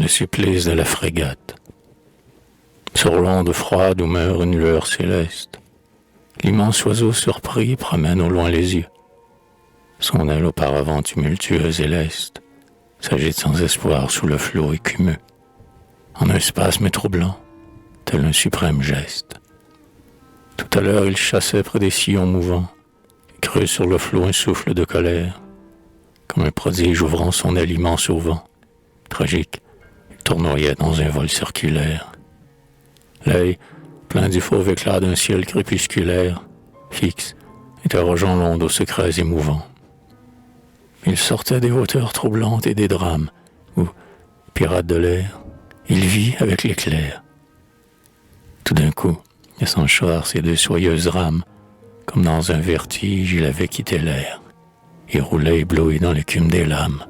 le supplice de la frégate. Sur l'onde froide où meurt une lueur céleste, l'immense oiseau surpris promène au loin les yeux. Son aile auparavant tumultueuse et leste s'agite sans espoir sous le flot écumeux, en un spasme troublant, tel un suprême geste. Tout à l'heure il chassait près des sillons mouvants, et creuse sur le flot un souffle de colère, comme un prodige ouvrant son aile immense au vent. Tragique, il tournoyait dans un vol circulaire. L'œil, plein du fauve éclat d'un ciel crépusculaire, fixe, interrogeant l'onde aux secrets émouvants. Il sortait des hauteurs troublantes et des drames, où, pirate de l'air, il vit avec l'éclair. Tout d'un coup, laissant choir ses deux soyeuses rames, comme dans un vertige, il avait quitté l'air, et roulait ébloui dans l'écume des lames.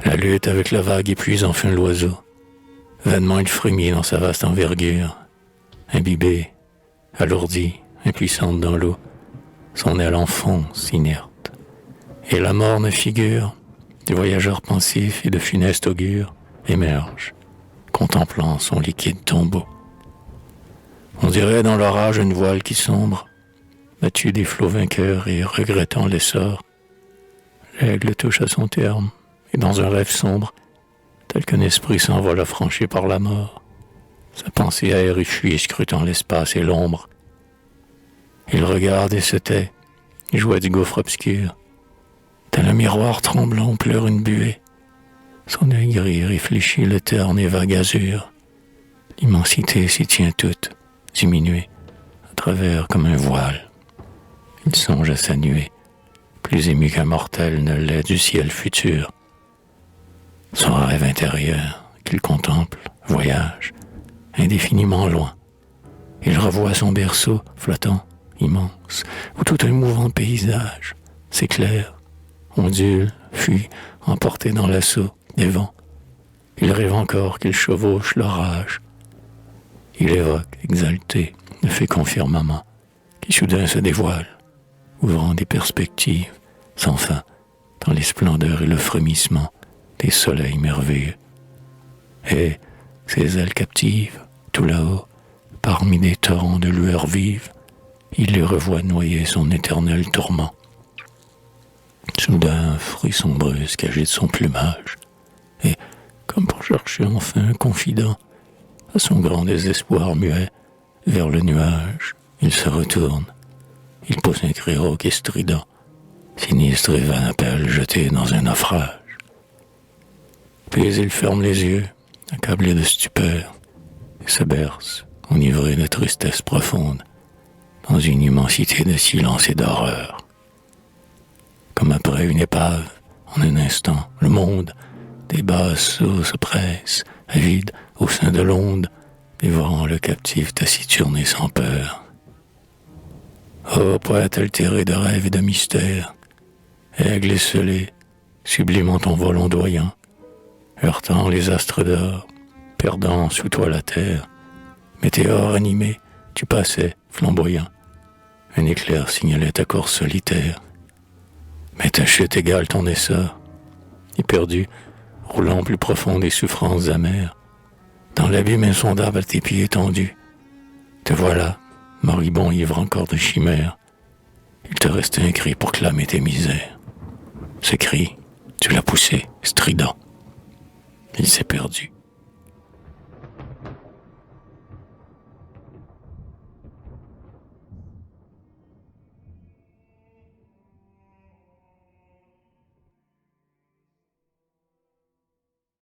La lutte avec la vague épuise enfin l'oiseau. Vainement il frémit dans sa vaste envergure, imbibé, alourdi, impuissante dans l'eau, son aile enfonce, inerte. Et la morne figure des voyageurs pensifs et de funeste augure émerge, contemplant son liquide tombeau. On dirait dans l'orage une voile qui sombre, battue des flots vainqueurs et regrettant l'essor. L'aigle touche à son terme, et dans un rêve sombre, tel qu'un esprit s'envole affranchi par la mort, sa pensée erre et fuit, scrutant l'espace et l'ombre. Il regarde et se tait, jouet du gouffre obscur, tel un miroir tremblant où pleure une buée. Son œil gris réfléchit le terne et vague azur. L'immensité s'y tient toute, diminuée, à travers comme un voile. Il songe à sa nuée, plus ému qu'un mortel ne l'est du ciel futur. Son rêve intérieur, qu'il contemple, voyage, indéfiniment loin. Il revoit son berceau, flottant, immense, où tout un mouvant paysage s'éclaire, ondule, fuit, emporté dans l'assaut des vents. Il rêve encore qu'il chevauche l'orage. Il évoque, exalté, le fécond firmament, qui soudain se dévoile, ouvrant des perspectives sans fin, dans les splendeurs et le frémissement des soleils merveilleux. Et ses ailes captives, tout là-haut, parmi des torrents de lueur vive, il les revoit noyer son éternel tourment. Soudain, un frisson brusque agite son plumage, et, comme pour chercher enfin un confident, à son grand désespoir muet, vers le nuage, il se retourne. Il pousse un cri rauque et strident, sinistre et vain appel jeté dans un naufrage. Puis il ferme les yeux, accablé de stupeur, et se berce, enivré de tristesse profonde, dans une immensité de silence et d'horreur. Comme après une épave, en un instant, le monde, des basses eaux se presse, avide, au sein de l'onde, dévorant le captif taciturne et sans peur. Ô poète altéré de rêve et de mystère, aigle esselé, sublimant ton vol ondoyant, heurtant les astres d'or, perdant sous toi la terre, météore animé, tu passais, flamboyant. Un éclair signalait ta course solitaire, mais ta chute égale ton essor, et perdu, roulant plus profond des souffrances amères, dans l'abîme insondable à tes pieds tendus. Te voilà, moribond ivre encore de chimères. Il te restait un cri pour clamer tes misères. Ce cri, tu l'as poussé, strident. Il s'est perdu.